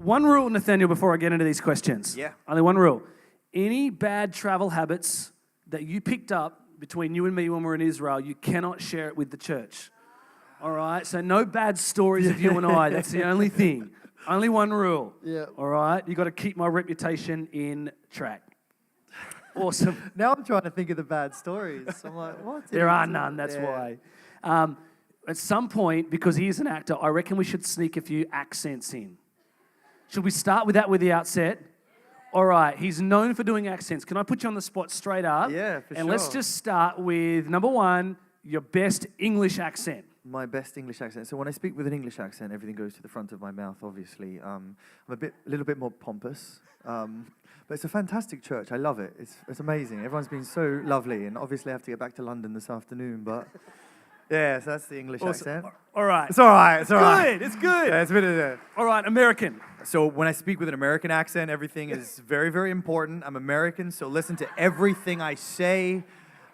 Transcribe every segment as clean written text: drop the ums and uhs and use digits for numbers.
One rule, Nathaniel, before I get into these questions. Yeah. Only one rule. Any bad travel habits that you picked up between you and me when we're in Israel, you cannot share it with the church. All right? So no bad stories of you and I. That's the only thing. Only one rule. Yeah. All right? You got to keep my reputation in track. Awesome. Now I'm trying to think of the bad stories. I'm like, what? There are none, that's why. At some point, because he is an actor, I reckon we should sneak a few accents in. Should we start with that with the outset? All right, he's known for doing accents. Can I put you on the spot straight up? Yeah, for And let's sure. just start with, number one, your best English accent. My best English accent. So when I speak with an English accent, everything goes to the front of my mouth, obviously. I'm a little bit more pompous. But it's a fantastic church. I love it. It's amazing. Everyone's been so lovely. And obviously I have to get back to London this afternoon. But yeah, so that's the English accent. All right. It's all right. It's all right. Good, it's good. Yeah, it's a bit of that. All right, American. So when I speak with an American accent, everything is very, very important. I'm American, so listen to everything I say.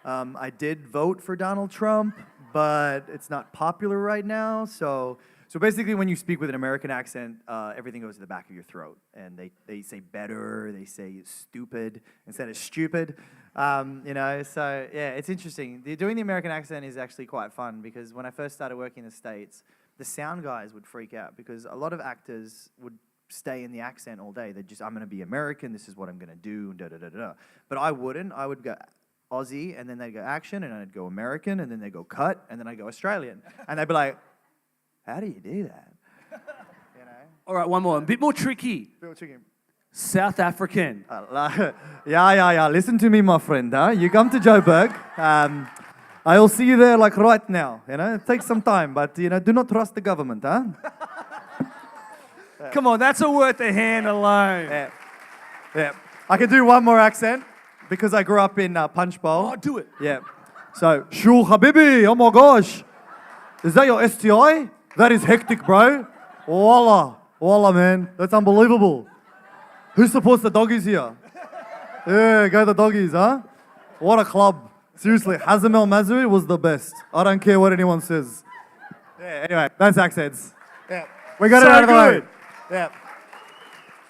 I did vote for Donald Trump, but it's not popular right now. So basically, when you speak with an American accent, everything goes to the back of your throat, and they say better, they say stupid instead of stupid. So yeah, it's interesting. Doing the American accent is actually quite fun because when I first started working in the States, the sound guys would freak out because a lot of actors would stay in the accent all day. They'd just, I'm going to be American, this is what I'm going to do, da-da-da-da. But I wouldn't. I would go Aussie, and then they'd go action, and I'd go American, and then they'd go cut, and then I'd go Australian. And they'd be like, how do you do that? You know? All right, one more. A bit more tricky. Bill Chicken. South African. Yeah. Listen to me, my friend. Huh? You come to Joburg. I'll see you there like right now. You know, it takes some time, but do not trust the government, huh? Come on, that's worth a hand alone. Yeah. I can do one more accent because I grew up in Punchbowl. Oh, do it. Yeah. So, Shul Habibi, oh my gosh. Is that your STI? That is hectic, bro. Wallah, man. That's unbelievable. Who supports the doggies here? Yeah, go the doggies, huh? What a club. Seriously, Hazem El Mazuri was the best. I don't care what anyone says. Yeah, anyway, that's accents. Yeah. We got it out of the way. Yeah.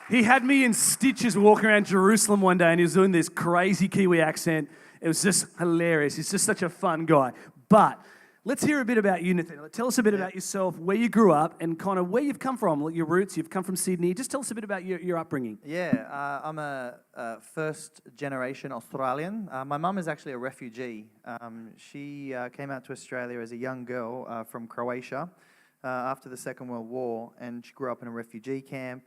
He had me in stitches walking around Jerusalem one day, and he was doing this crazy Kiwi accent. It was just hilarious. He's just such a fun guy. But let's hear a bit about you, Nathaniel. Tell us a bit about yourself, where you grew up, and kind of where you've come from, your roots. You've come from Sydney. Just tell us a bit about your upbringing. Yeah, I'm a first-generation Australian. My mum is actually a refugee. She came out to Australia as a young girl from Croatia after the Second World War, and she grew up in a refugee camp.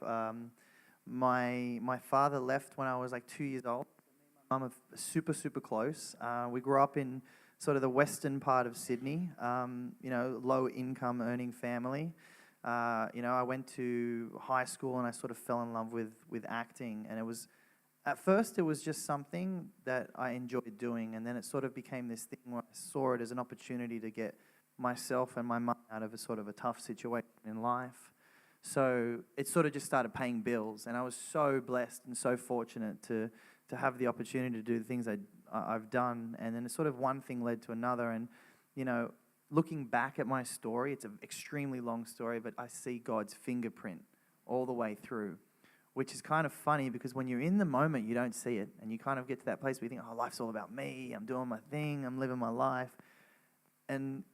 My father left when I was like 2 years old. My mum are super, super close. We grew up in sort of the western part of Sydney, low-income earning family. I went to high school and I sort of fell in love with acting, and at first it was just something that I enjoyed doing, and then it sort of became this thing where I saw it as an opportunity to get myself and my mum out of a sort of a tough situation in life. So it sort of just started paying bills, and I was so blessed and so fortunate to have the opportunity to do the things I've done, and then sort of one thing led to another, and looking back at my story, it's an extremely long story, but I see God's fingerprint all the way through, which is kind of funny because when you're in the moment, you don't see it, and you kind of get to that place where you think, oh, life's all about me, I'm doing my thing, I'm living my life, and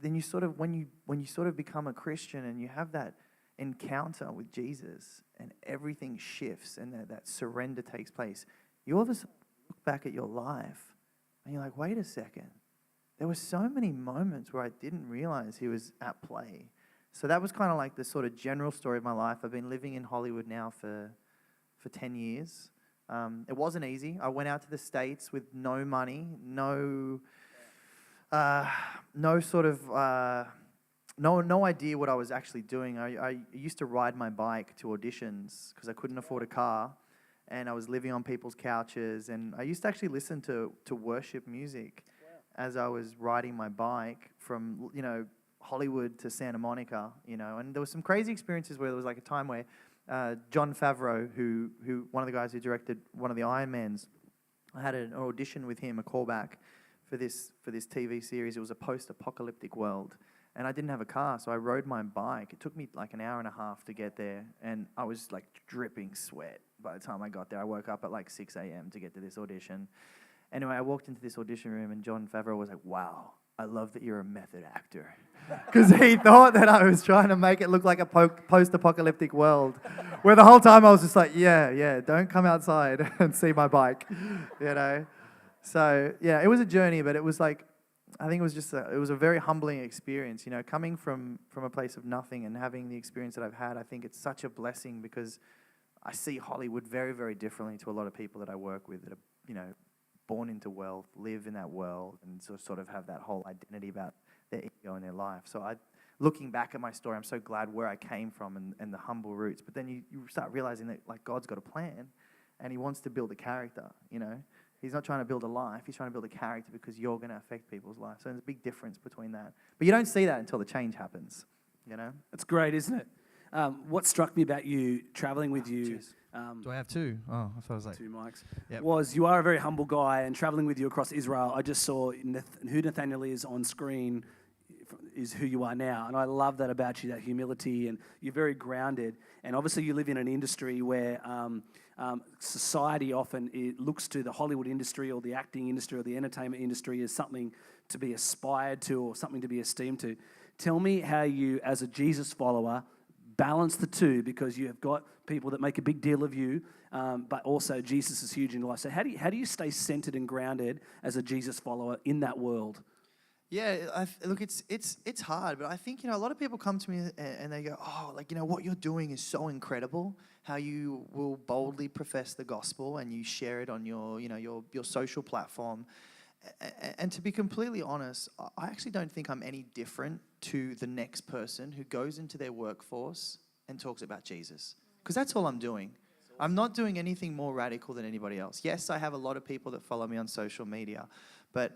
then you sort of, when you sort of become a Christian and you have that encounter with Jesus and everything shifts and that surrender takes place, you all of a sudden look back at your life and you're like, wait a second. There were so many moments where I didn't realize he was at play. So that was kind of like the sort of general story of my life. I've been living in Hollywood now for 10 years. It wasn't easy. I went out to the States with no money, no idea what I was actually doing. I used to ride my bike to auditions because I couldn't afford a car, and I was living on people's couches, and I used to actually listen to worship music as I was riding my bike from Hollywood to Santa Monica, and there was some crazy experiences where there was like a time where Jon Favreau, who one of the guys who directed one of the Iron Mans, I had an audition with him, a callback for this TV series. It was a post-apocalyptic world. And I didn't have a car, so I rode my bike. It took me like an hour and a half to get there, and I was like dripping sweat by the time I got there. I woke up at like 6 a.m. to get to this audition. Anyway, I walked into this audition room, and Jon Favreau was like, "Wow, I love that you're a method actor." Because he thought that I was trying to make it look like a post-apocalyptic world, where the whole time I was just like, yeah, don't come outside and see my bike, you know? So, yeah, it was a journey, but it was like, I think it was just it was a very humbling experience, you know, coming from a place of nothing and having the experience that I've had. I think it's such a blessing because I see Hollywood very, very differently to a lot of people that I work with that are, you know, born into wealth, live in that world, and sort of have that whole identity about their ego in their life. So looking back at my story, I'm so glad where I came from and the humble roots. But then you start realizing that like God's got a plan, and He wants to build a character, you know. He's not trying to build a life. He's trying to build a character because you're going to affect people's lives. So there's a big difference between that. But you don't see that until the change happens, you know. It's great, isn't it? What struck me about you, traveling with you, Do I have two? Oh, I thought it was like... two mics, Yep. was you are a very humble guy, and traveling with you across Israel, I just saw who Nathaniel is on screen is who you are now. And I love that about you, that humility, and you're very grounded. And obviously you live in an industry where society often looks to the Hollywood industry or the acting industry or the entertainment industry as something to be aspired to or something to be esteemed to. Tell me how you, as a Jesus follower, balance the two, because you have got people that make a big deal of you, but also Jesus is huge in your life. So how do you stay centered and grounded as a Jesus follower in that world? Yeah, look, it's hard, but I think, you know, a lot of people come to me and they go, oh, like, you know, what you're doing is so incredible, how you will boldly profess the gospel and you share it on your, you know, your social platform. And to be completely honest, I actually don't think I'm any different to the next person who goes into their workforce and talks about Jesus, because that's all I'm doing. I'm not doing anything more radical than anybody else. Yes, I have a lot of people that follow me on social media, but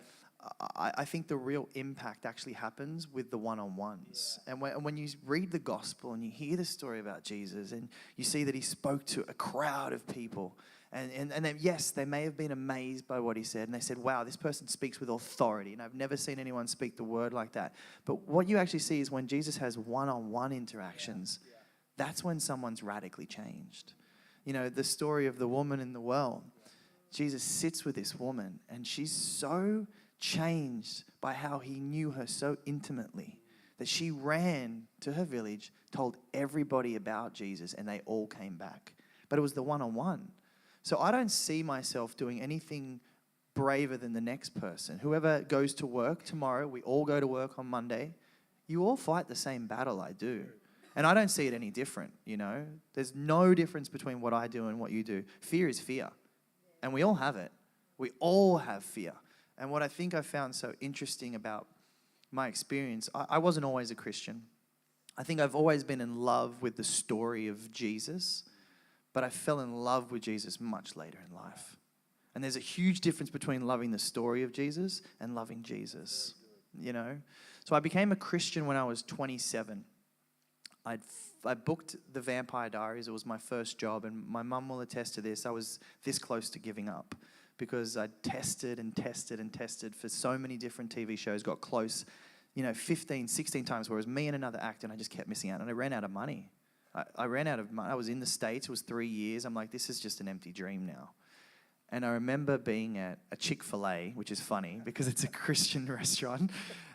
I think the real impact actually happens with the one-on-ones. And when you read the gospel and you hear the story about Jesus and you see that He spoke to a crowd of people, and then, yes, they may have been amazed by what He said, and they said, wow, this person speaks with authority, and I've never seen anyone speak the word like that. But what you actually see is when Jesus has one-on-one interactions, that's when someone's radically changed. You know, the story of the woman in the well. Jesus sits with this woman, and she's so changed by how He knew her so intimately that she ran to her village, told everybody about Jesus, and they all came back. But it was the one-on-one. So I don't see myself doing anything braver than the next person. Whoever goes to work tomorrow, we all go to work on Monday, you all fight the same battle I do. And I don't see it any different, you know. There's no difference between what I do and what you do. Fear is fear. And we all have it. We all have fear. And what I think I found so interesting about my experience, I wasn't always a Christian. I think I've always been in love with the story of Jesus, but I fell in love with Jesus much later in life. And there's a huge difference between loving the story of Jesus and loving Jesus, you know. So I became a Christian when I was 27. I booked the Vampire Diaries. It was my first job, and my mum will attest to this. I was this close to giving up because I tested and tested and tested for so many different TV shows, got close, 15, 16 times, where it was me and another actor, and I just kept missing out, and I ran out of money. I ran out of money. I was in the States. It was 3 years. I'm like, this is just an empty dream now. And I remember being at a Chick-fil-A, which is funny because it's a Christian restaurant,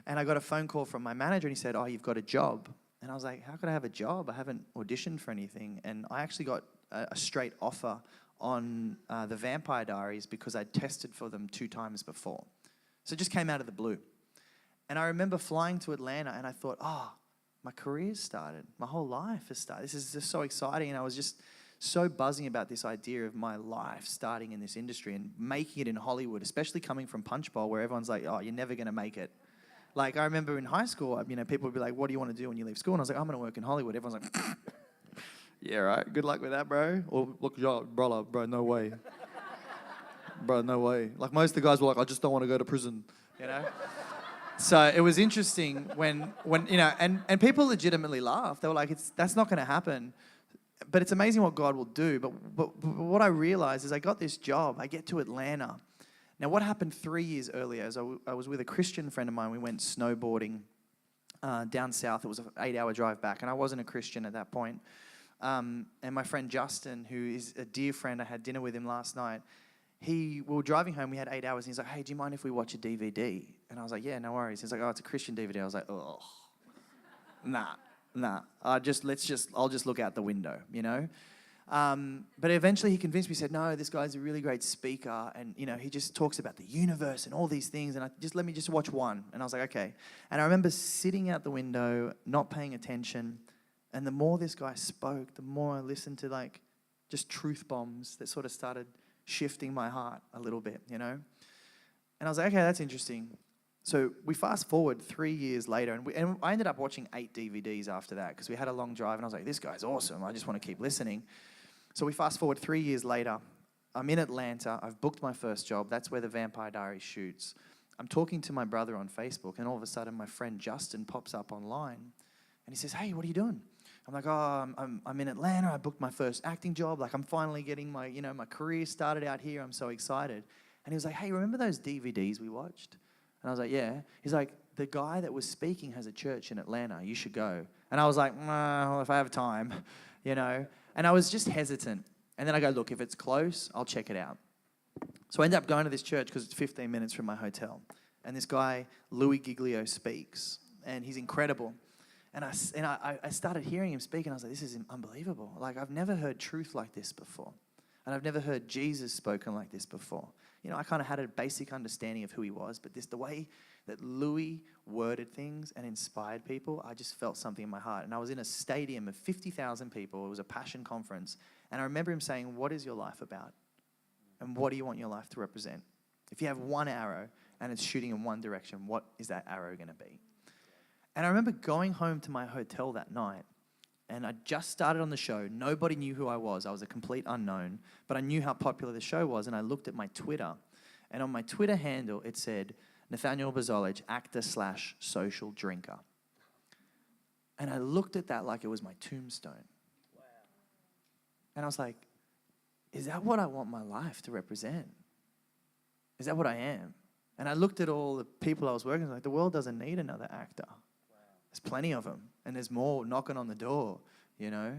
and I got a phone call from my manager, and he said, oh, you've got a job. And I was like, how could I have a job? I haven't auditioned for anything. And I actually got a straight offer on the Vampire Diaries because I tested for them 2 times before. So it just came out of the blue. And I remember flying to Atlanta, and I thought, oh, my career's started. My whole life has started. This is just so exciting. And I was just so buzzing about this idea of my life starting in this industry and making it in Hollywood, especially coming from Punchbowl, where everyone's like, oh, you're never going to make it. Like, I remember in high school, people would be like, what do you want to do when you leave school? And I was like, I'm going to work in Hollywood. Everyone's like, yeah, right. Good luck with that, bro. Or, look, bro, no way. Bro, no way. Like, most of the guys were like, I just don't want to go to prison, So it was interesting when and people legitimately laughed. They were like, that's not going to happen. But it's amazing what God will do. But what I realized is I got this job. I get to Atlanta. Now, what happened 3 years earlier is I was with a Christian friend of mine. We went snowboarding down south. It was an 8-hour drive back, and I wasn't a Christian at that point. And my friend Justin, who is a dear friend, I had dinner with him last night. We were driving home, we had 8 hours, and he's like, hey, do you mind if we watch a DVD? And I was like, yeah, no worries. He's like, oh, it's a Christian DVD. I was like, oh, nah. I'll just look out the window, you know? But eventually he convinced me, he said, no, this guy's a really great speaker, and, you know, he just talks about the universe and all these things, and let me just watch one. And I was like, okay. And I remember sitting out the window, not paying attention, and the more this guy spoke, the more I listened to, like, just truth bombs that sort of started shifting my heart a little bit, you know? And I was like, okay, that's interesting. So we fast forward 3 years later, and I ended up watching 8 DVDs after that because we had a long drive, and I was like, this guy's awesome. I just want to keep listening. So we fast forward 3 years later. I'm in Atlanta. I've booked my first job. That's where the Vampire Diaries shoots. I'm talking to my brother on Facebook, and all of a sudden my friend Justin pops up online, and he says, hey, what are you doing? I'm like, oh, I'm in Atlanta. I booked my first acting job. Like, I'm finally getting my career started out here. I'm so excited. And he was like, hey, remember those DVDs we watched? And I was like, yeah. He's like, the guy that was speaking has a church in Atlanta. You should go. And I was like, well, if I have time, you know. And I was just hesitant. And then I go, look, if it's close, I'll check it out. So I ended up going to this church because it's 15 minutes from my hotel. And this guy, Louis Giglio, speaks. And he's incredible. And I started hearing him speak, and I was like, this is unbelievable. Like, I've never heard truth like this before. And I've never heard Jesus spoken like this before. You know, I kind of had a basic understanding of who he was, but the way that Louis worded things and inspired people, I just felt something in my heart. And I was in a stadium of 50,000 people. It was a passion conference. And I remember him saying, what is your life about? And what do you want your life to represent? If you have one arrow and it's shooting in one direction, what is that arrow going to be? And I remember going home to my hotel that night, and I just started on the show. Nobody knew who I was. I was a complete unknown, but I knew how popular the show was, and I looked at my Twitter, and on my Twitter handle, it said, Nathaniel Bozolic, actor/social drinker. And I looked at that like it was my tombstone. Wow. And I was like, is that what I want my life to represent? Is that what I am? And I looked at all the people I was working with, like, the world doesn't need another actor. There's plenty of them, and there's more knocking on the door, you know?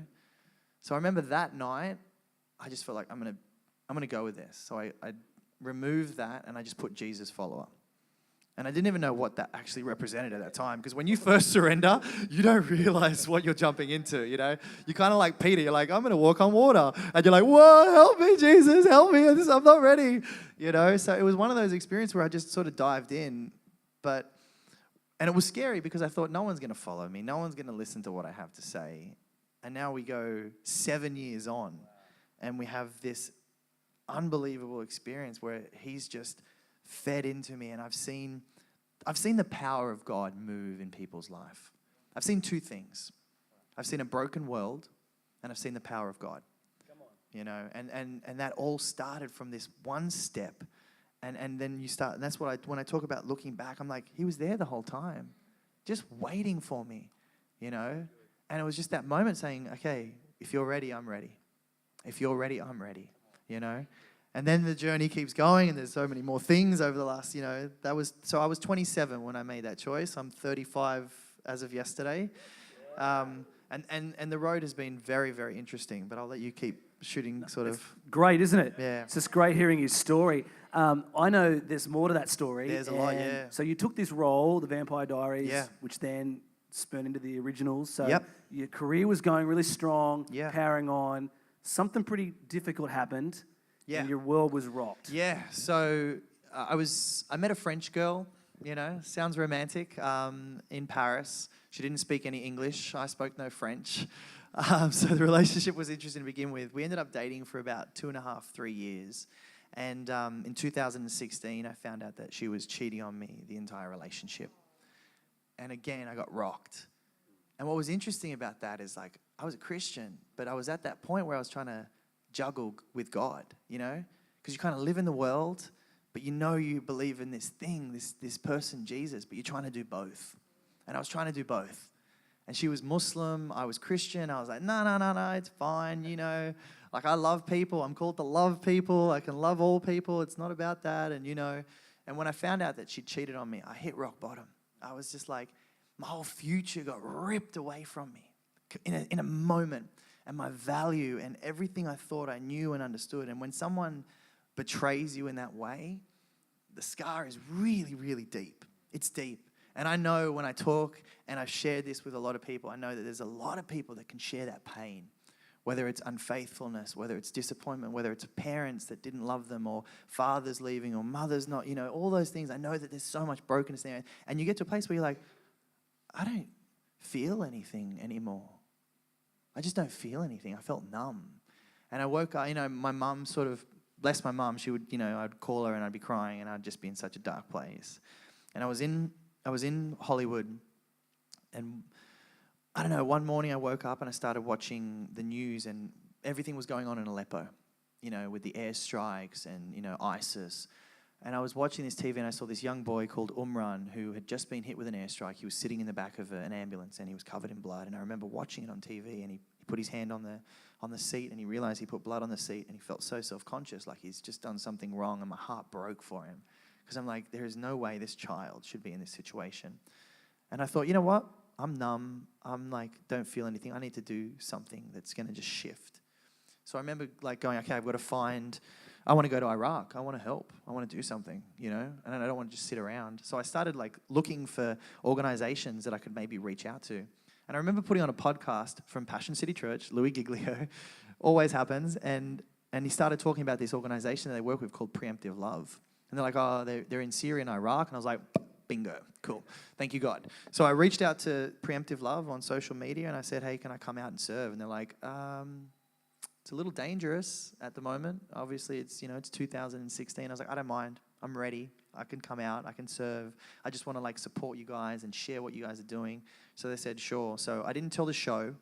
So I remember that night, I just felt like I'm gonna go with this. So I removed that, and I just put Jesus follower. And I didn't even know what that actually represented at that time, because when you first surrender, you don't realize what you're jumping into, you know? You're kind of like Peter. You're like, I'm going to walk on water. And you're like, whoa, help me, Jesus, help me. I'm not ready, you know? So it was one of those experiences where I just sort of dived in, and it was scary because I thought no one's going to follow me. No one's going to listen to what I have to say. And now we go 7 years on, and we have this unbelievable experience where he's just fed into me, and I've seen the power of God move in people's life. I've seen 2 things. I've seen a broken world, and I've seen the power of God. Come on. You know, and that all started from this one step. And then you start, and that's what when I talk about looking back, I'm like, he was there the whole time, just waiting for me, you know? And it was just that moment saying, okay, if you're ready, I'm ready. If you're ready, I'm ready, you know? And then the journey keeps going, and there's so many more things over the last, you know, so I was 27 when I made that choice. I'm 35 as of yesterday. And the road has been very, very interesting, but I'll let you keep shooting sort of. Great, isn't it? Yeah. It's just great hearing his story. I know there's more to that story. There's a lot, yeah. So you took this role, The Vampire Diaries, Yeah. which then spun into the originals. So Yep. your career was going really strong, Yeah. powering on. Something pretty difficult happened, Yeah. and your world was rocked. Yeah, so I met a French girl, you know, sounds romantic, in Paris. She didn't speak any English. I spoke no French. So the relationship was interesting to begin with. We ended up dating for about 2.5, 3 years. And in 2016, I found out that she was cheating on me the entire relationship. And again, I got rocked. And what was interesting about that is, like, I was a Christian, but I was at that point where I was trying to juggle with God, you know? Because you kind of live in the world, but you know you believe in this thing, this person, Jesus, but you're trying to do both. And I was trying to do both. And she was Muslim, I was Christian. I was like, no, it's fine, you know. Like, I love people. I'm called to love people. I can love all people. It's not about that. And, you know, and when I found out that she cheated on me, I hit rock bottom. I was just like, My whole future got ripped away from me in a moment. And my value and everything I thought I knew and understood. And when someone betrays you in that way, the scar is really, really deep. It's deep. And I know when I talk, and I've shared this with a lot of people, I know that there's a lot of people that can share that pain. Whether it's unfaithfulness, whether it's disappointment, whether it's parents that didn't love them, or fathers leaving, or mothers not, all those things. I know that there's so much brokenness there. And you get to a place where you're like, I don't feel anything anymore. I just don't feel anything. I felt numb. And I woke up, my mum sort of, bless my mum, she would, I'd call her and I'd be crying and I'd just be in such a dark place. And I was in Hollywood, and I don't know, one morning I woke up and I started watching the news, and everything was going on in Aleppo, with the airstrikes and, ISIS. And I was watching this TV and I saw this young boy called Umran who had just been hit with an airstrike. He was sitting in the back of an ambulance and he was covered in blood. And I remember watching it on TV, and he put his hand on the seat, and he realized he put blood on the seat, and he felt so self-conscious, like he's just done something wrong, and my heart broke for him. Because I'm like, there is no way this child should be in this situation. And I thought, you know what? I'm numb. I'm like, don't feel anything. I need to do something that's going to just shift. So I remember like going, okay, I want to go to Iraq. I want to help. I want to do something, and I don't want to just sit around. So I started like looking for organizations that I could maybe reach out to. And I remember putting on a podcast from Passion City Church, Louis Giglio, always happens. And he started talking about this organization that they work with called Preemptive Love. And they're like, oh, they're in Syria and Iraq. And I was like, bingo, cool. Thank you, God. So I reached out to Preemptive Love on social media and I said, hey, can I come out and serve? And they're like, it's a little dangerous at the moment. Obviously, it's 2016. I was like, I don't mind. I'm ready. I can come out. I can serve. I just want to like support you guys and share what you guys are doing. So they said, sure. So I didn't tell the show.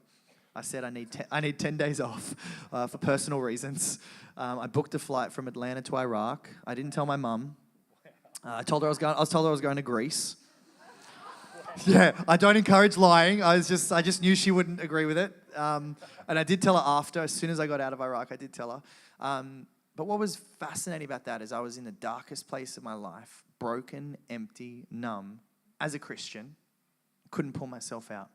I said I need 10 days off for personal reasons. I booked a flight from Atlanta to Iraq. I didn't tell my mum. I told her I was going to Greece. Yeah, I don't encourage lying. I just knew she wouldn't agree with it. And I did tell her after, as soon as I got out of Iraq, I did tell her. But what was fascinating about that is I was in the darkest place of my life, broken, empty, numb, as a Christian, couldn't pull myself out.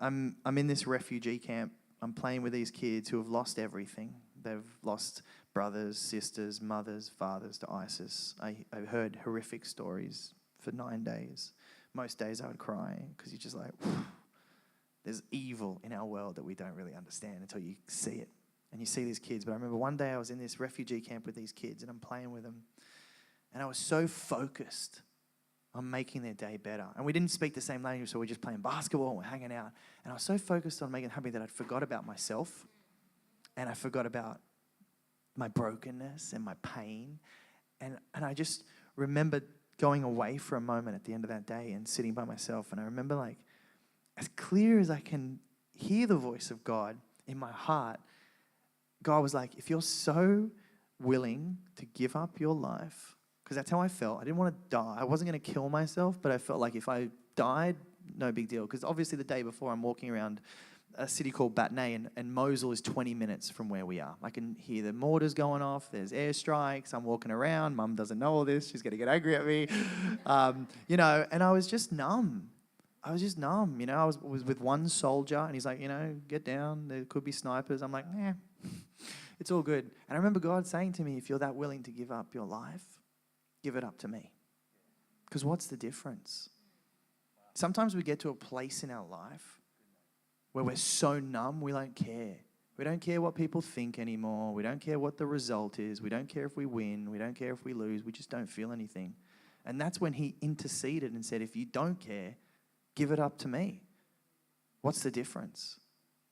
I'm in this refugee camp. I'm playing with these kids who have lost everything. They've lost brothers, sisters, mothers, fathers to ISIS. I heard horrific stories for 9 days. Most days I would cry because you're just like, there's evil in our world that we don't really understand until you see it. And you see these kids. But I remember one day I was in this refugee camp with these kids and I'm playing with them. And I was so focused on making their day better. And we didn't speak the same language, so we're just playing basketball and we're hanging out. And I was so focused on making them happy that I forgot about myself. And I forgot about my brokenness and my pain. And I just remember going away for a moment at the end of that day and sitting by myself. And I remember like, as clear as I can hear the voice of God in my heart, God was like, if you're so willing to give up your life, because that's how I felt. I didn't want to die. I wasn't going to kill myself, but I felt like if I died, no big deal. Because obviously the day before I'm walking around a city called Batnay, and Mosul is 20 minutes from where we are. I can hear the mortars going off. There's airstrikes. I'm walking around. Mum doesn't know all this. She's going to get angry at me. And I was just numb. I was with one soldier, and he's like, get down. There could be snipers. I'm like, it's all good. And I remember God saying to me, if you're that willing to give up your life, give it up to me. Because what's the difference? Sometimes we get to a place in our life where we're so numb, we don't care. We don't care what people think anymore. We don't care what the result is. We don't care if we win. We don't care if we lose. We just don't feel anything. And that's when he interceded and said, if you don't care, give it up to me. What's the difference?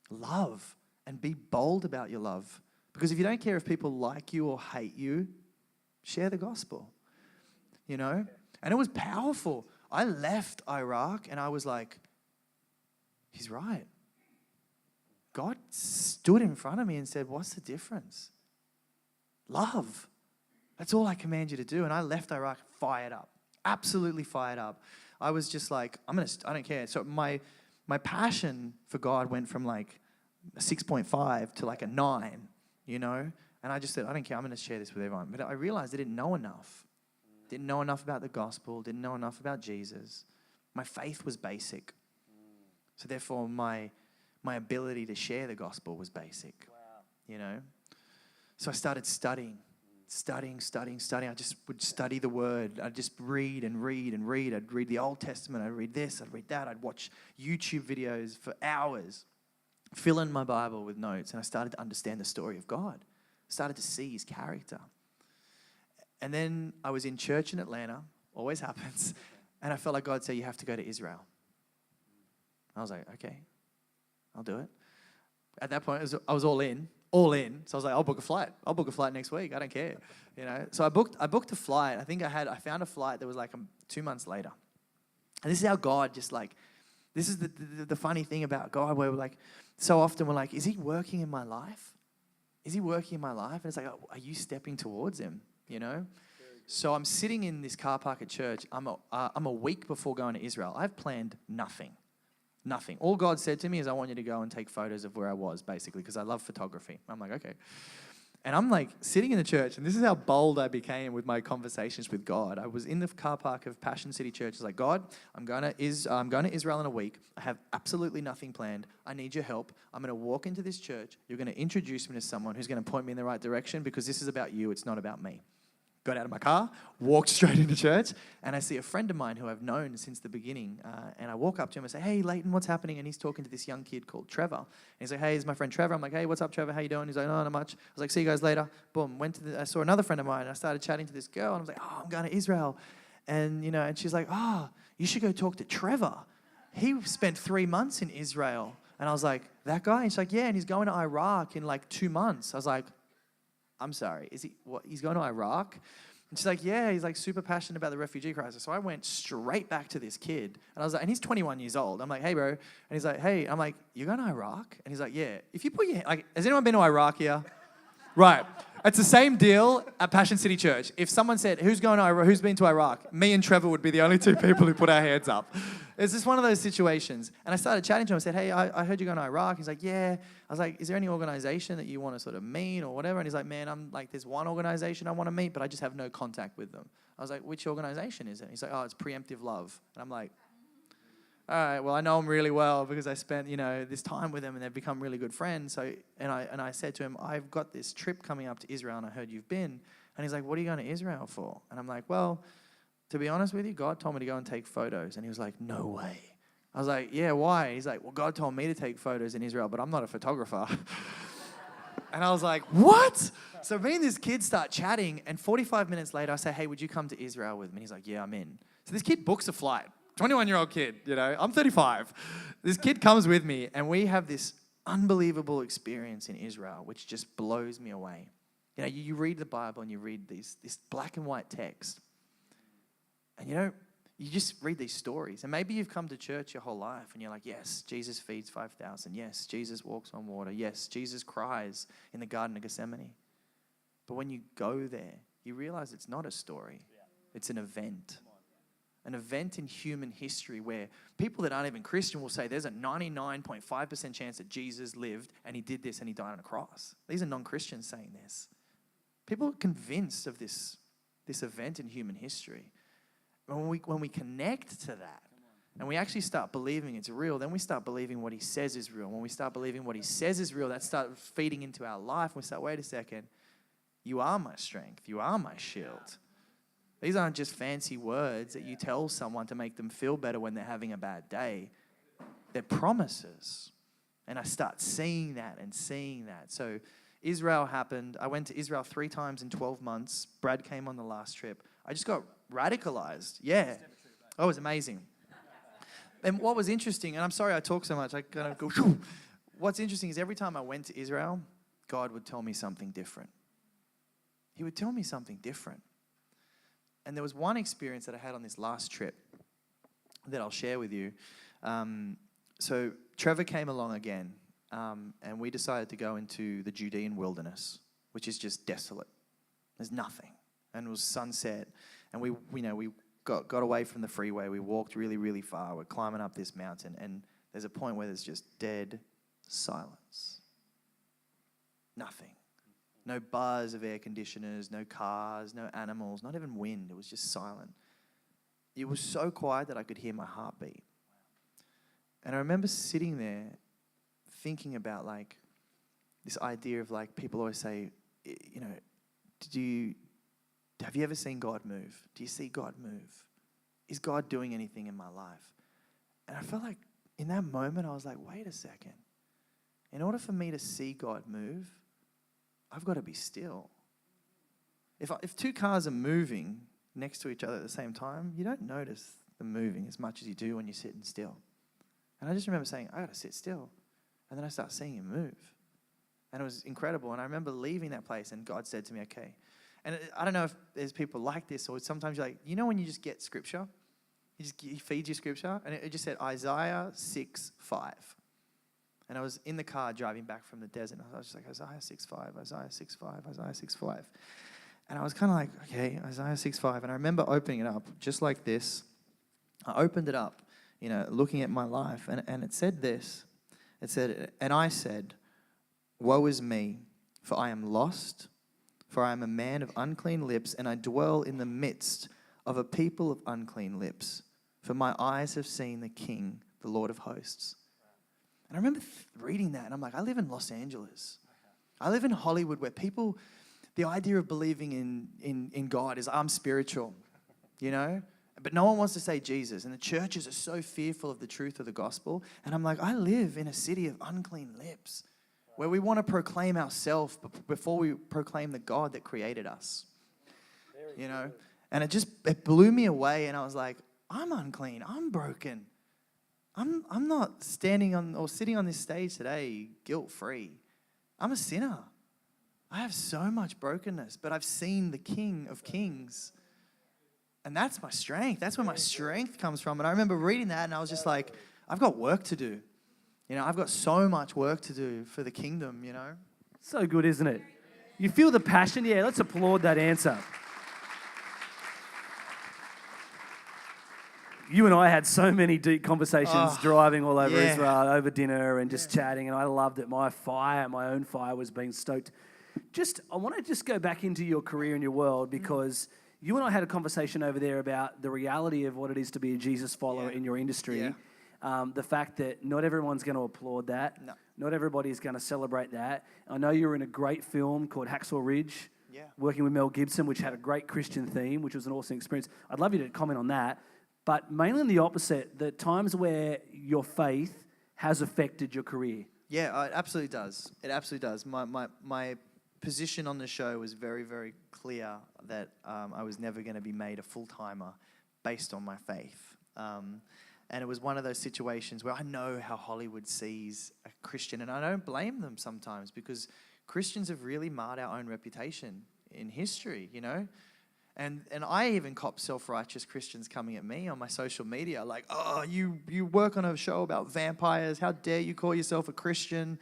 Love, and be bold about your love. Because if you don't care if people like you or hate you, share the gospel, And it was powerful. I left Iraq and I was like, he's right. God stood in front of me and said, what's the difference? Love. That's all I command you to do. And I left Iraq fired up, absolutely fired up. I was just like, I don't care. So my passion for God went from like a 6.5 to like a 9, And I just said, I don't care. I'm going to share this with everyone. But I realized I didn't know enough. Didn't know enough about the gospel. Didn't know enough about Jesus. My faith was basic. So therefore, my ability to share the gospel was basic. You know? So I started studying. I just would study the word. I'd just read and read and read. I'd read the Old Testament. I'd read this. I'd read that. I'd watch YouTube videos for hours, fill in my Bible with notes, and I started to understand the story of God. I started to see his character. And then I was in church in Atlanta, always happens, and I felt like God said, you have to go to Israel. I was like, okay, I'll do it. At that point, I was all in. So I was like, I'll book a flight next week. I don't care, you know. So I booked a flight. I found a flight that was like 2 months later. And this is how God just like, this is the funny thing about God, where we're like, so often we're like, is he working in my life? Is he working in my life? And it's like, are you stepping towards him, you know? So I'm sitting in this car park at church. I'm a week before going to Israel. I've planned nothing. Nothing. All God said to me is, I want you to go and take photos of where I was, basically, because I love photography. I'm like, okay. And I'm like sitting in the church, and this is how bold I became with my conversations with God. I was in the car park of Passion City Church. It's like, God, I'm going to Israel in a week. I have absolutely nothing planned. I need your help. I'm going to walk into this church. You're going to introduce me to someone who's going to point me in the right direction, because this is about you. It's not about me. Got out of my car, walked straight into church, and I see a friend of mine who I've known since the beginning, and I walk up to him and say, hey, Leighton, what's happening? And he's talking to this young kid called Trevor. And he's like, hey, it's my friend Trevor. I'm like, hey, what's up, Trevor? How you doing? He's like, no, not much. I was like, see you guys later. Boom, I saw another friend of mine, and I started chatting to this girl, and I was like, oh, I'm going to Israel. And, you know, and she's like, oh, you should go talk to Trevor. He spent 3 months in Israel. And I was like, that guy? And she's like, yeah, and he's going to Iraq in like 2 months. I was like, I'm sorry, he's going to Iraq? And she's like, yeah, he's like super passionate about the refugee crisis. So I went straight back to this kid. And I was like, and he's 21 years old. I'm like, hey, bro. And he's like, hey. I'm like, you're going to Iraq? And he's like, yeah. If you put your, like, has anyone been to Iraq here? Right. It's the same deal at Passion City Church. If someone said, who's going to Iraq? Who's been to Iraq? Me and Trevor would be the only two people who put our hands up. It's just one of those situations. And I started chatting to him. I said, hey, I heard you're going to Iraq. He's like, yeah. I was like, is there any organization that you want to sort of meet or whatever? And he's like, man, I'm like, there's one organization I want to meet, but I just have no contact with them. I was like, which organization is it? He's like, oh, it's Preemptive Love. And I'm like, all right, well, I know him really well because I spent, you know, this time with him and they've become really good friends. So, and I said to him, I've got this trip coming up to Israel and I heard you've been. And he's like, what are you going to Israel for? And I'm like, well, to be honest with you, God told me to go and take photos. And he was like, no way. I was like, yeah, why? He's like, well, God told me to take photos in Israel, but I'm not a photographer. And I was like, what? So me and this kid start chatting, and 45 minutes later, I say, hey, would you come to Israel with me? And he's like, yeah, I'm in. So this kid books a flight. 21-year-old kid, you know, I'm 35. This kid comes with me, and we have this unbelievable experience in Israel, which just blows me away. You know, you read the Bible and you read this black and white text, and you just read these stories. And maybe you've come to church your whole life, and you're like, yes, Jesus feeds 5,000. Yes, Jesus walks on water. Yes, Jesus cries in the Garden of Gethsemane. But when you go there, you realize it's not a story. It's an event. An event in human history where people that aren't even Christian will say there's a 99.5% chance that Jesus lived and he did this and he died on a cross. These are non-Christians saying this. People are convinced of this event in human history. When we connect to that and we actually start believing it's real, then we start believing what he says is real. When we start believing what he says is real, that starts feeding into our life. We start, wait a second, you are my strength. You are my shield. These aren't just fancy words that you tell someone to make them feel better when they're having a bad day. They're promises. And I start seeing that and seeing that. So Israel happened. I went to Israel 3 times in 12 months. Brad came on the last trip. I just got radicalized. Yeah. Oh, it was amazing. And what was interesting, and I'm sorry I talk so much, I kind of go, shoo. What's interesting is every time I went to Israel, God would tell me something different. He would tell me something different. And there was one experience that I had on this last trip that I'll share with you. So Trevor came along again, and we decided to go into the Judean wilderness, which is just desolate. There's nothing. And it was sunset, and we got away from the freeway. We walked really, really far. We're climbing up this mountain, and there's a point where there's just dead silence. Nothing. No buzz of air conditioners, no cars, no animals, not even wind. It was just silent. it was so quiet that I could hear my heartbeat. And I remember sitting there thinking about like this idea of like, people always say, you know, have you ever seen God move? Do you see God move? Is God doing anything in my life? And I felt like in that moment, I was like, wait a second. In order for me to see God move, I've got to be still. If two cars are moving next to each other at the same time, you don't notice them moving as much as you do when you're sitting still. And I just remember saying, I got to sit still. And then I start seeing him move. And it was incredible. And I remember leaving that place and God said to me, okay. And I don't know if there's people like this, or sometimes you're like, you know when you just get scripture? He feeds you scripture. And it just said Isaiah 6:5. And I was in the car driving back from the desert. And I was just like, Isaiah 6:5, Isaiah 6:5, Isaiah 6:5. And I was kind of like, okay, Isaiah 6:5. And I remember opening it up just like this. I opened it up, you know, looking at my life. And it said this. It said, and I said, woe is me, for I am lost, for I am a man of unclean lips, and I dwell in the midst of a people of unclean lips. For my eyes have seen the King, the Lord of hosts. And I remember reading that, and I'm like, I live in Los Angeles. I live in Hollywood, where people, the idea of believing in God is, I'm spiritual, you know? But no one wants to say Jesus. And the churches are so fearful of the truth of the gospel. And I'm like, I live in a city of unclean lips, where we want to proclaim ourselves before we proclaim the God that created us. You know? And it blew me away, and I was like, I'm unclean. I'm broken. I'm not standing on or sitting on this stage today guilt-free. I'm a sinner. I have so much brokenness, but I've seen the King of Kings. And that's my strength. That's where my strength comes from. And I remember reading that, and I was just like, I've got work to do. You know, I've got so much work to do for the kingdom, you know. So good, isn't it? You feel the passion? Yeah, let's applaud that answer. You and I had so many deep conversations driving all over Israel, over dinner and just chatting, and I loved it. My own fire was being stoked. I want to go back into your career and your world, because you and I had a conversation over there about the reality of what it is to be a Jesus follower in your industry. Yeah. The fact that not everyone's going to applaud that. No. Not everybody's going to celebrate that. I know you were in a great film called Hacksaw Ridge, working with Mel Gibson, which had a great Christian theme, which was an awesome experience. I'd love you to comment on that. But mainly the opposite, the times where your faith has affected your career. Yeah, it absolutely does. It absolutely does. My position on the show was very, very clear that I was never going to be made a full-timer based on my faith. And it was one of those situations where I know how Hollywood sees a Christian, and I don't blame them sometimes, because Christians have really marred our own reputation in history, you know? And I even cop self-righteous Christians coming at me on my social media, like, oh, you work on a show about vampires. How dare you call yourself a Christian?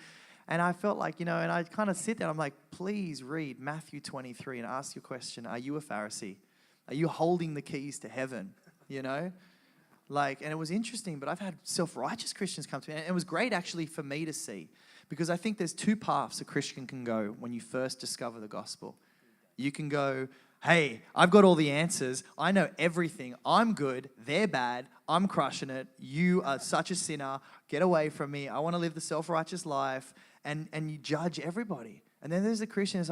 And I felt like, you know, and I kind of sit there, I'm like, please read Matthew 23 and ask your question, are you a Pharisee? Are you holding the keys to heaven? You know? Like, and it was interesting, but I've had self-righteous Christians come to me, and it was great actually for me to see, because I think there's two paths a Christian can go when you first discover the gospel. You can go, hey, I've got all the answers. I know everything. I'm good. They're bad. I'm crushing it. You are such a sinner. Get away from me. I want to live the self-righteous life. And you judge everybody. And then there's the Christian who's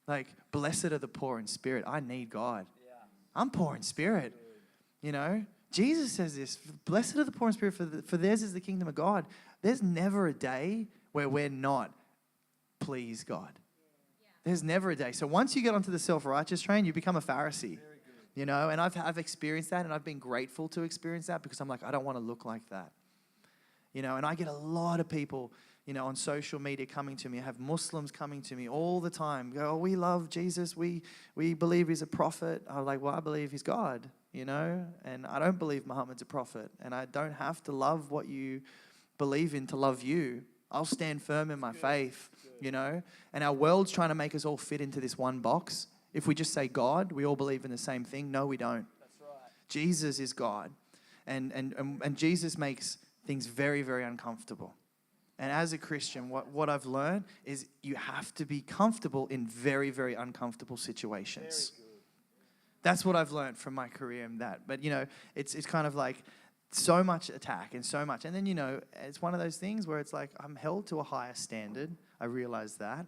like, blessed are the poor in spirit. I need God. Yeah. I'm poor in spirit. You know, Jesus says this, blessed are the poor in spirit, for theirs is the kingdom of God. There's never a day where we're not please God. There's never a day. So once you get onto the self-righteous train, you become a Pharisee, you know, and I've experienced that, and I've been grateful to experience that, because I'm like, I don't want to look like that, you know, and I get a lot of people, you know, on social media coming to me. I have Muslims coming to me all the time, go, oh, we love Jesus. We believe he's a prophet. I'm like, well, I believe he's God, you know, and I don't believe Muhammad's a prophet, and I don't have to love what you believe in to love you. I'll stand firm in my faith, you know? And our world's trying to make us all fit into this one box. If we just say God, we all believe in the same thing. No, we don't. That's right. Jesus is God. And Jesus makes things very, very uncomfortable. And as a Christian, what I've learned is you have to be comfortable in very, very uncomfortable situations. That's what I've learned from my career in that. But, it's kind of like so much attack and so much. And then, it's one of those things where it's like I'm held to a higher standard. I realize that.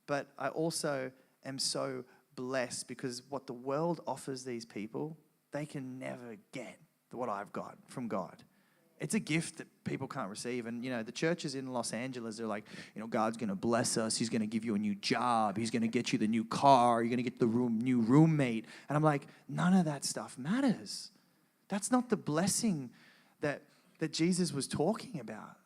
But I also am so blessed because what the world offers these people, they can never get what I've got from God. It's a gift that people can't receive. And, the churches in Los Angeles are like, God's going to bless us. He's going to give you a new job. He's going to get you the new car. You're going to get the new roommate. And I'm like, none of that stuff matters. That's not the blessing that Jesus was talking about.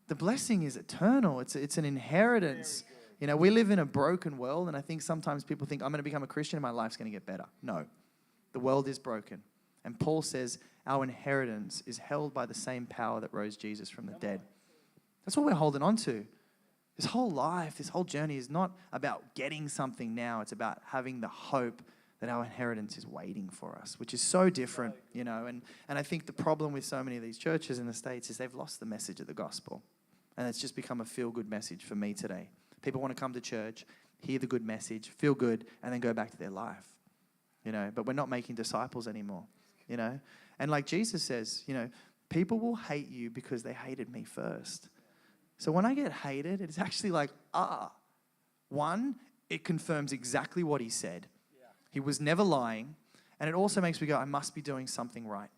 The blessing is eternal. It's an inheritance. We live in a broken world, and I think sometimes people think, I'm going to become a Christian and my life's going to get better. No, the world is broken. And Paul says our inheritance is held by the same power that rose Jesus from the dead. That's what we're holding on to. This whole life, this whole journey is not about getting something now. It's about having the hope that our inheritance is waiting for us, which is so different, And I think the problem with so many of these churches in the States is they've lost the message of the gospel. And it's just become a feel-good message for me today. People want to come to church, hear the good message, feel good, and then go back to their life. But we're not making disciples anymore. And like Jesus says, people will hate you because they hated me first. So when I get hated, it's actually like, one, it confirms exactly what he said. Yeah. He was never lying. And it also makes me go, I must be doing something right.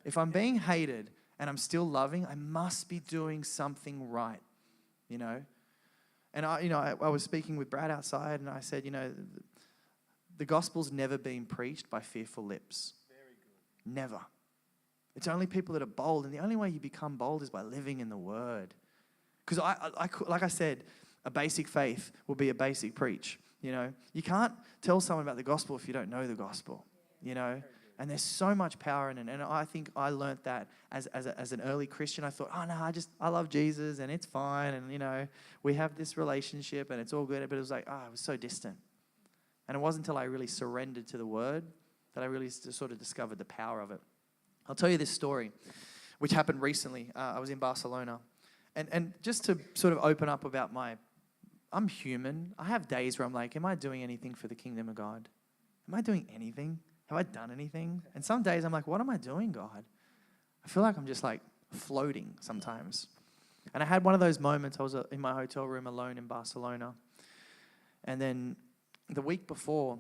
If I'm being hated and I'm still loving, I must be doing something right, And I was speaking with Brad outside and I said, the gospel's never been preached by fearful lips. Never. It's only people that are bold, and the only way you become bold is by living in the Word. Because like I said, a basic faith will be a basic preach. You can't tell someone about the gospel if you don't know the gospel. And there's so much power in it. And I think I learned that as an early Christian. I thought, I love Jesus, and it's fine, and we have this relationship, and it's all good. But it was like, it was so distant. And it wasn't until I really surrendered to the Word that I really sort of discovered the power of it. I'll tell you this story, which happened recently. I was in Barcelona. And just to sort of open up about I'm human. I have days where I'm like, am I doing anything for the kingdom of God? Am I doing anything? Have I done anything? And some days I'm like, what am I doing, God? I feel like I'm just like floating sometimes. And I had one of those moments. I was in my hotel room alone in Barcelona. And then the week before,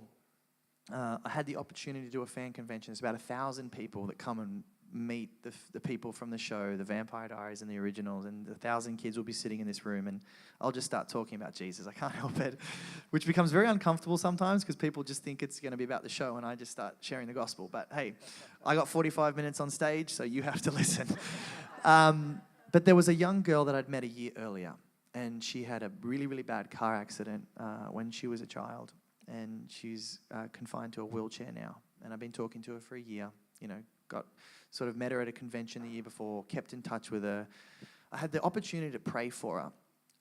I had the opportunity to do a fan convention. It's about 1,000 people that come and meet the people from the show, the Vampire Diaries and the originals, and 1,000 kids will be sitting in this room, and I'll just start talking about Jesus. I can't help it, which becomes very uncomfortable sometimes because people just think it's going to be about the show, and I just start sharing the gospel. But hey, I got 45 minutes on stage, so you have to listen. But there was a young girl that I'd met a year earlier, and she had a really, really bad car accident when she was a child. And she's confined to a wheelchair now. And I've been talking to her for a year, met her at a convention the year before, kept in touch with her. I had the opportunity to pray for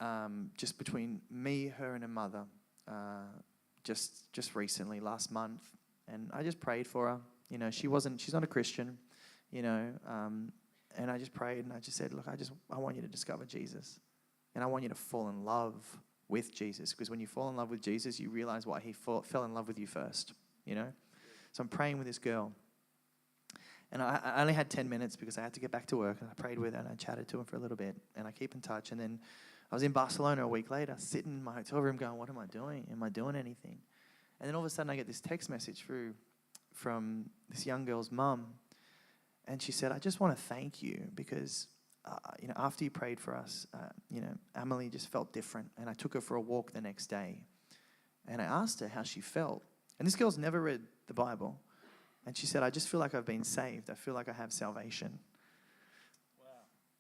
her, just between me, her, and her mother, just recently, last month. And I just prayed for her. She's not a Christian, and I just prayed and I just said, look, I want you to discover Jesus. And I want you to fall in love with Jesus, because when you fall in love with Jesus, you realize why he fell in love with you first, So I'm praying with this girl, and I only had 10 minutes because I had to get back to work, and I prayed with her, and I chatted to her for a little bit, and I keep in touch. And then I was in Barcelona a week later, sitting in my hotel room going, what am I doing? Am I doing anything? And then all of a sudden I get this text message through from this young girl's mum, and she said, I just want to thank you because after you prayed for us, Emily just felt different. And I took her for a walk the next day. And I asked her how she felt. And this girl's never read the Bible. And she said, I just feel like I've been saved. I feel like I have salvation. Wow.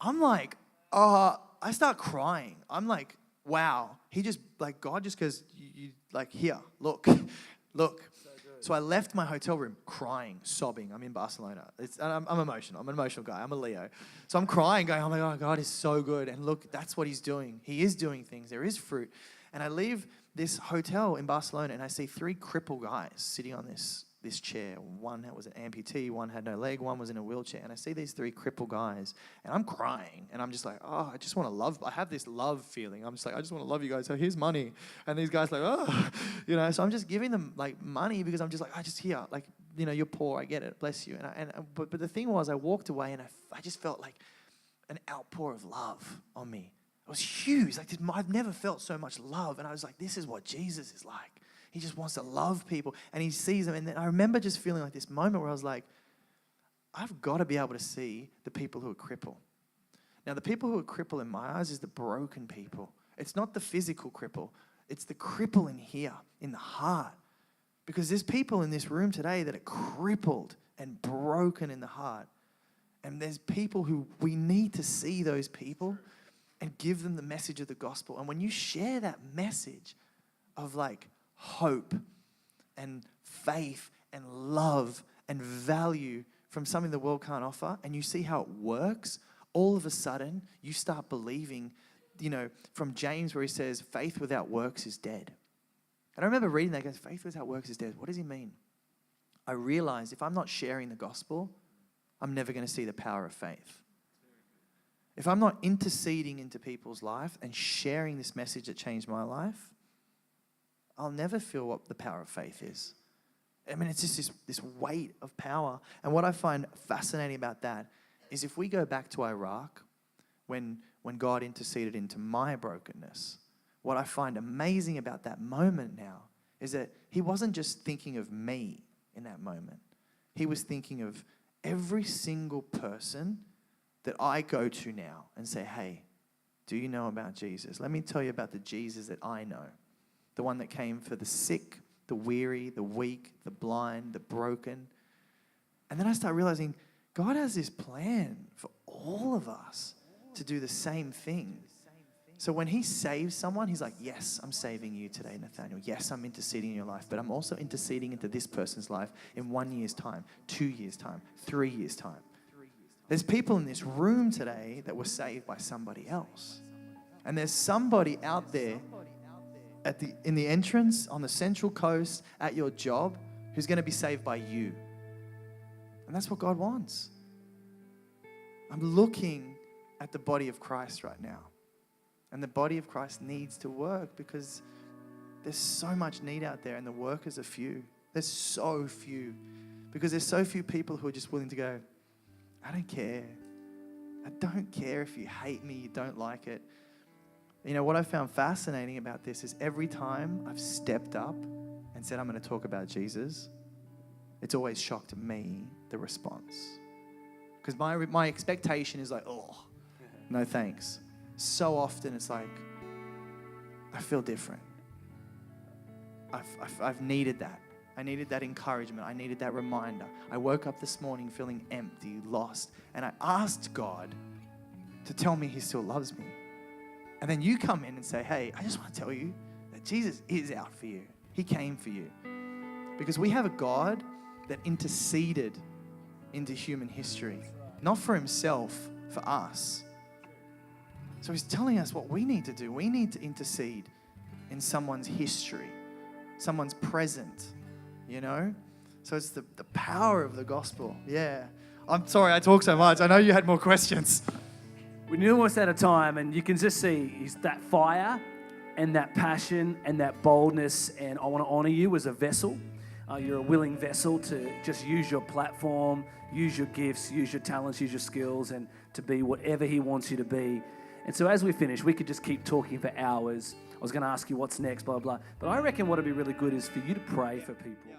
I'm like, I start crying. I'm like, wow. God just goes, here, look. So I left my hotel room crying, sobbing. I'm in Barcelona. I'm emotional. I'm an emotional guy. I'm a Leo. So I'm crying, going, oh my God, God is so good. And look, that's what he's doing. He is doing things. There is fruit. And I leave this hotel in Barcelona and I see 3 crippled guys sitting on this this chair. One was an amputee, one had no leg, one was in a wheelchair. And I see these 3 crippled guys, and I'm crying. And I'm just like, oh, I just want to love. I have this love feeling. I'm just like, I just want to love you guys. So here's money. And these guys like, oh, you know. So I'm just giving them like money because I'm just like, I just here, like, you know, you're poor. I get it. Bless you. But the thing was, I walked away and I just felt like an outpour of love on me. It was huge. Like I've never felt so much love. And I was like, this is what Jesus is like. He just wants to love people, and he sees them. And then I remember just feeling like this moment where I was like, I've got to be able to see the people who are crippled. Now, the people who are crippled in my eyes is the broken people. It's not the physical cripple. It's the cripple in here, in the heart. Because there's people in this room today that are crippled and broken in the heart. And there's people who we need to see those people and give them the message of the gospel. And when you share that message of like hope and faith and love and value from something the world can't offer, and you see how it works, all of a sudden you start believing, you know, from James where he says, faith without works is dead. And I remember reading that, goes, faith without works is dead. What does he mean? I realized if I'm not sharing the gospel, I'm never going to see the power of faith. If I'm not interceding into people's life and sharing this message that changed my life, I'll never feel what the power of faith is. I mean, it's just this weight of power. And what I find fascinating about that is if we go back to Iraq, when God interceded into my brokenness, what I find amazing about that moment now is that he wasn't just thinking of me in that moment. He was thinking of every single person that I go to now and say, hey, do you know about Jesus? Let me tell you about the Jesus that I know. The one that came for the sick, the weary, the weak, the blind, the broken. And then I start realizing God has this plan for all of us to do the same thing. So when he saves someone, he's like, yes, I'm saving you today, Nathaniel. Yes, I'm interceding in your life, but I'm also interceding into this person's life in 1 year's time, 2 years' time, 3 years' time. There's people in this room today that were saved by somebody else. And there's somebody out there in the entrance, on the Central Coast, at your job, who's going to be saved by you. And that's what God wants. I'm looking at the body of Christ right now. And the body of Christ needs to work because there's so much need out there and the workers are few. There's so few. Because there's so few people who are just willing to go, I don't care. I don't care if you hate me, you don't like it. You know, what I found fascinating about this is every time I've stepped up and said, I'm going to talk about Jesus, it's always shocked me, the response. Because my expectation is like, oh, no thanks. So often it's like, I feel different. I've needed that. I needed that encouragement. I needed that reminder. I woke up this morning feeling empty, lost, and I asked God to tell me he still loves me. And then you come in and say, hey, I just want to tell you that Jesus is out for you. He came for you. Because we have a God that interceded into human history, not for himself, for us. So he's telling us what we need to do. We need to intercede in someone's history, someone's present, you know? So it's the power of the gospel. Yeah. I'm sorry I talk so much. I know you had more questions. We're almost out of time, and you can just see is that fire and that passion and that boldness, and I want to honor you as a vessel. You're a willing vessel to just use your platform, use your gifts, use your talents, use your skills, and to be whatever he wants you to be. And so as we finish, we could just keep talking for hours. I was going to ask you what's next, blah, blah. But I reckon what would be really good is for you to pray for people.